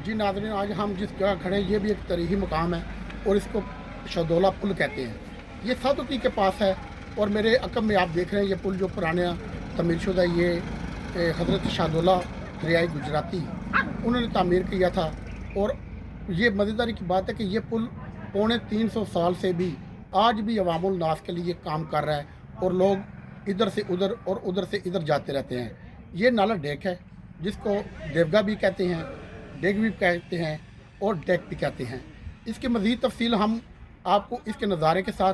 जी नाज़रीन, आज हम जिस जगह खड़े हैं ये भी एक तरीही मकाम है और इसको शहदोला पुल कहते हैं। ये सादुकी के पास है और मेरे अकब में आप देख रहे हैं ये पुल जो पुराना तमीर शुदा ये हज़रत शाहदौला दरियाई गुजराती उन्होंने तामीर किया था। और ये मज़ेदारी की बात है कि ये पुल पौने 300 साल से भी आज भी अवामुल नास के लिए काम कर रहा है और लोग इधर से उधर और उधर से इधर जाते रहते हैं। ये नाला डेक है जिसको देवगा भी कहते हैं, डेग भी कहते हैं और डेक भी कहते हैं। इसकी मज़ीद तफसील हम आपको इसके नज़ारे के साथ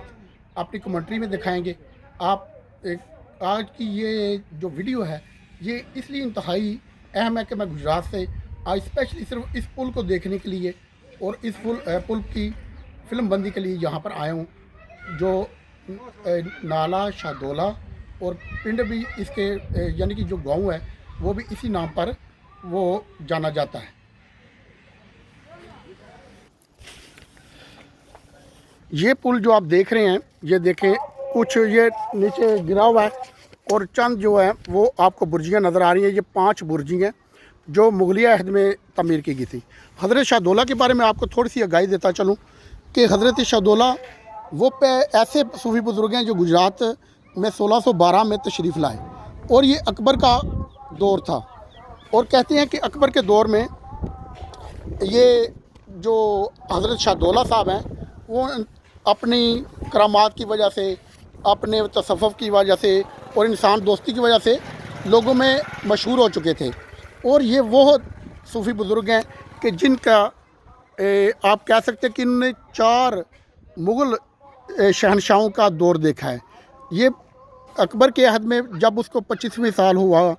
अपनी कमेंट्री में दिखाएंगे। आज की ये जो वीडियो है ये इसलिए इंतहाई अहम है कि मैं गुजरात से आज स्पेशली सिर्फ इस पुल को देखने के लिए और इस पुल की फ़िल्म बंदी के लिए यहाँ पर आया हूँ, जो नाला शाहदौला और पिंड भी इसके यानी कि जो गांव है वो भी इसी नाम पर वो जाना जाता है। ये पुल जो आप देख रहे हैं ये देखें, कुछ ये नीचे गिरा हुआ है और चंद जो है वो आपको बुर्जियाँ नज़र आ रही हैं। ये 5 बुर्जी हैं जो मुगलिया अहद में तमीर की गई थी। हज़रत शाहदौला के बारे में आपको थोड़ी सी आगाही देता चलूँ कि हज़रत शाहदौला वो ऐसे सूफी बुज़ुर्ग हैं जो गुजरात में 1612 में तशरीफ़ लाए और ये अकबर का दौर था। और कहते हैं कि अकबर के दौर में ये जो हज़रत शाहदौला साहब हैं वो अपनी करामात की वजह से, अपने तसव्वुफ़ की वजह से और इंसान दोस्ती की वजह से लोगों में मशहूर हो चुके थे। और ये वो सूफ़ी बुज़ुर्ग हैं कि जिनका आप कह सकते हैं कि इन्होंने 4 मुग़ल शहनशाहों का दौर देखा है। ये अकबर के अहद में जब उसको 25वें साल हुआ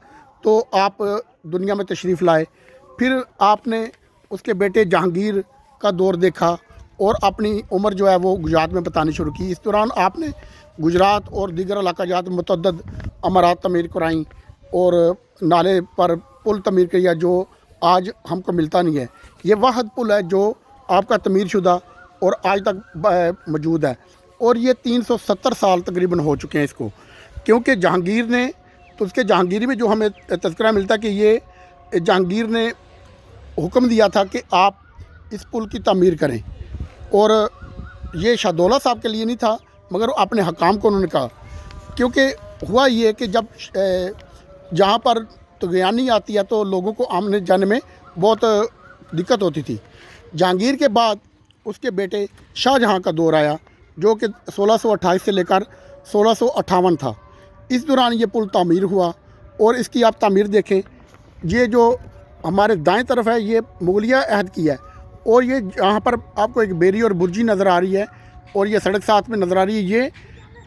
तो आप दुनिया में तशरीफ़ लाए। फिर आपने उसके बेटे जहांगीर का दौर देखा और अपनी उम्र जो है वो गुजरात में बतानी शुरू की। इस दौरान आपने गुजरात और दीगर इलाका जात मुतअद्दिद अमारात तमीर कराई और नाले पर पुल तमीर किया जो आज हमको मिलता नहीं है। ये वाहद पुल है जो आपका तमीर शुदा और आज तक मौजूद है और ये 370 साल तकरीबन हो चुके हैं इसको, क्योंकि जहांगीर ने तो उसके जहांगीरी में जो हमें तज़किरा मिलता है कि ये जहांगीर ने हुक्म दिया था कि आप इस पुल की तामीर करें। और ये शाहदौला साहब के लिए नहीं था मगर अपने हकाम को उन्होंने कहा, क्योंकि हुआ ये कि जब जहाँ पर तुग़यानी आती है तो लोगों को आने जाने में बहुत दिक्कत होती थी। जहांगीर के बाद उसके बेटे शाहजहाँ का दौर आया जो कि 1628 से लेकर 1658 था। इस दौरान ये पुल तामीर हुआ और इसकी आप तामीर देखें, ये जो हमारे दाएं तरफ है ये मुगलिया अहद की है और ये यहाँ पर आपको एक बेरी और बुर्जी नज़र आ रही है और ये सड़क साथ में नज़र आ रही है।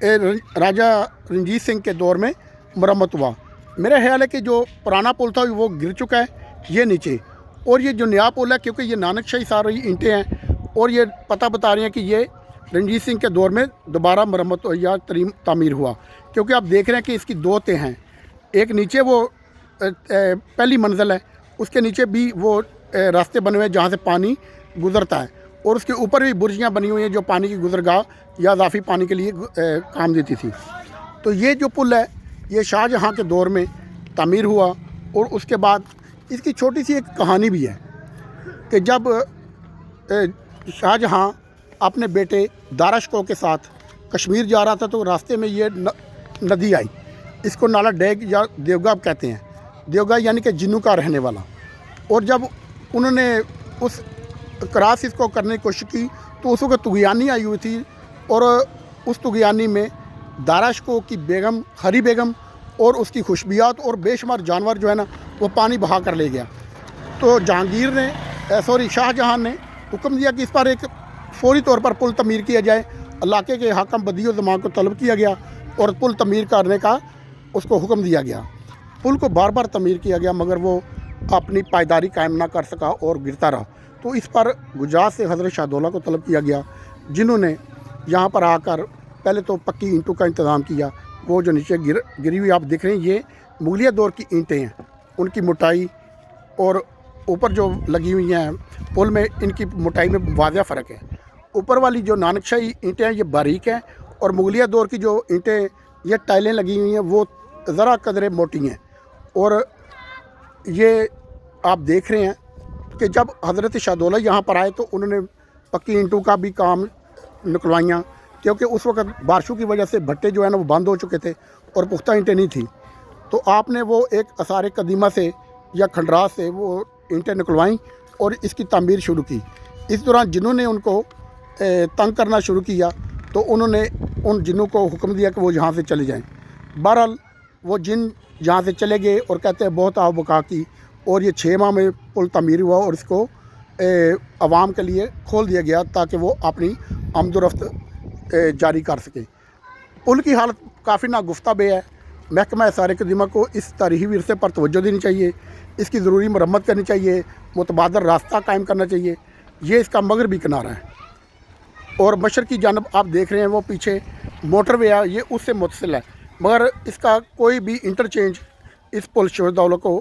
ये राजा रंजीत सिंह के दौर में मरम्मत हुआ। मेरा ख्याल है कि जो पुराना पुल था वो गिर चुका है ये नीचे, और ये जो नया पुल है क्योंकि ये नानकशाही सारी ईंटें हैं और ये पता बता रही हैं कि ये रंजीत सिंह के दौर में दोबारा मरम्मत या तामीर हुआ, क्योंकि आप देख रहे हैं कि इसकी 2 तें हैं। एक नीचे वो पहली मंजिल है, उसके नीचे भी वो रास्ते बने हुए हैं जहाँ से पानी गुज़रता है और उसके ऊपर भी बुर्जियाँ बनी हुई हैं जो पानी की गुज़रगाह या इजाफ़ी पानी के लिए काम देती थी। तो ये जो पुल है ये शाहजहाँ के दौर में तामीर हुआ और उसके बाद इसकी छोटी सी एक कहानी भी है कि जब शाहजहाँ अपने बेटे दाराशकोह के साथ कश्मीर जा रहा था तो रास्ते में ये नदी आई, इसको नाला डेग या देवगा कहते हैं, देवगा यानी कि जिन्नू का रहने वाला। और जब उन्होंने उस क्रॉस इसको करने की कोशिश की तो उस वक्त तुग़यानी आई हुई थी और उस तुग़यानी में दाराशकोह की बेगम हरी बेगम और उसकी खुशबियात और बेशुमार जानवर जो है ना वो पानी बहा कर ले गया। तो जहांगीर ने शाहजहाँ ने हुक्म दिया कि इस पर एक फ़ौरी तौर पर पुल तमीर किया जाए। इलाके के हाकम बदियो ज़मान को तलब किया गया और पुल तमीर करने का उसको हुक्म दिया गया। पुल को बार बार तमीर किया गया मगर वो अपनी पायदारी कायम ना कर सका और गिरता रहा। तो इस पर गुजरात से हज़रत शाहदौला को तलब किया गया, जिन्होंने यहाँ पर आकर पहले तो पक्की ईंटों का इंतज़ाम किया। वो जो नीचे गिरी हुई आप देख रहे हैं ये मुगलिया दौर की ईंटें हैं, उनकी मोटाई और ऊपर जो लगी हुई हैं पुल में इनकी मोटाई में वाज़ह फ़र्क है। ऊपर वाली जो नानकशाही ईंटें हैं ये बारीक हैं और मुगलिया दौर की जो ईंटें ये टाइलें लगी हुई हैं वो ज़रा कदरे मोटी हैं। और ये आप देख रहे हैं کہ جب حضرت شاہدولہ یہاں پر آئے تو انہوں نے پکی اینٹوں کا بھی کام نکلوائیاں، کیونکہ اس وقت بارشوں کی وجہ سے بھٹے جو ہیں نا وہ بند ہو چکے تھے اور پختہ اینٹیں نہیں تھیں، تو آپ نے وہ ایک آثار قدیمہ سے یا کھنڈرات سے وہ اینٹیں نکلوائیں اور اس کی تعمیر شروع کی۔ اس دوران جنہوں نے ان کو تنگ کرنا شروع کیا تو انہوں نے ان جنوں کو حکم دیا کہ وہ یہاں سے چلے جائیں۔ بہرحال وہ جن یہاں سے چلے گئے اور کہتے ہیں بہت آب بکا کی، اور یہ 6 ماہ میں پل تعمیر ہوا اور اس کو عوام کے لیے کھول دیا گیا تاکہ وہ اپنی آمد و رفت جاری کر سکیں۔ پل کی حالت کافی ناگفتہ بے ہے۔ محکمہ آثار قدیمہ کو اس تاریخی ورثے پر توجہ دینی چاہیے، اس کی ضروری مرمت کرنی چاہیے، متبادل راستہ قائم کرنا چاہیے۔ یہ اس کا مغربی کنارہ ہے، اور مشرقی جانب آپ دیکھ رہے ہیں وہ پیچھے موٹر وے ہے، یہ اس سے متصل ہے، مگر اس کا کوئی بھی انٹرچینج اس پل شہدولہ کو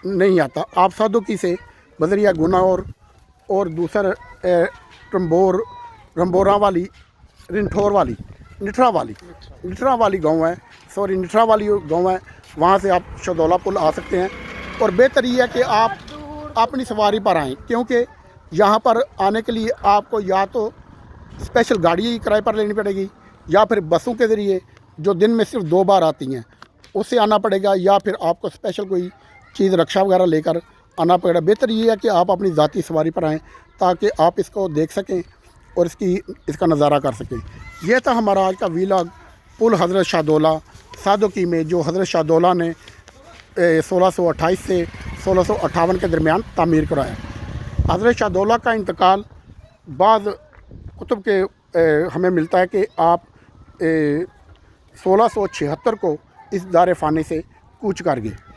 نہیں آتا۔ آپ صادقی سے بذریعہ گنا اور دوسر رمبورا والی رنٹھور والی نٹھرا والی گاؤں ہے، نٹھرا والی گاؤں ہے، وہاں سے آپ شہدولہ پل آ سکتے ہیں۔ اور بہتر یہ ہے کہ آپ اپنی سواری پر آئیں، کیونکہ یہاں پر آنے کے لیے آپ کو یا تو اسپیشل گاڑی کرائے پر لینی پڑے گی، یا پھر بسوں کے ذریعے جو دن میں صرف 2 بار آتی ہیں اس سے آنا پڑے گا، یا پھر آپ کو اسپیشل کوئی چیز رکشہ وغیرہ لے کر آنا پڑے گا۔ بہتر یہ ہے کہ آپ اپنی ذاتی سواری پر آئیں تاکہ آپ اس کو دیکھ سکیں اور اس کا نظارہ کر سکیں۔ یہ تھا ہمارا آج کا ویلاگ پل حضرت شاہدولہ صادقی میں، جو حضرت شاہدولہ نے 1628 سے 1658 کے درمیان تعمیر کرایا۔ حضرت شاہدولہ کا انتقال بعض کتب کے ہمیں ملتا ہے کہ آپ 1676 کو اس دار فانی سے کوچ کر گئے۔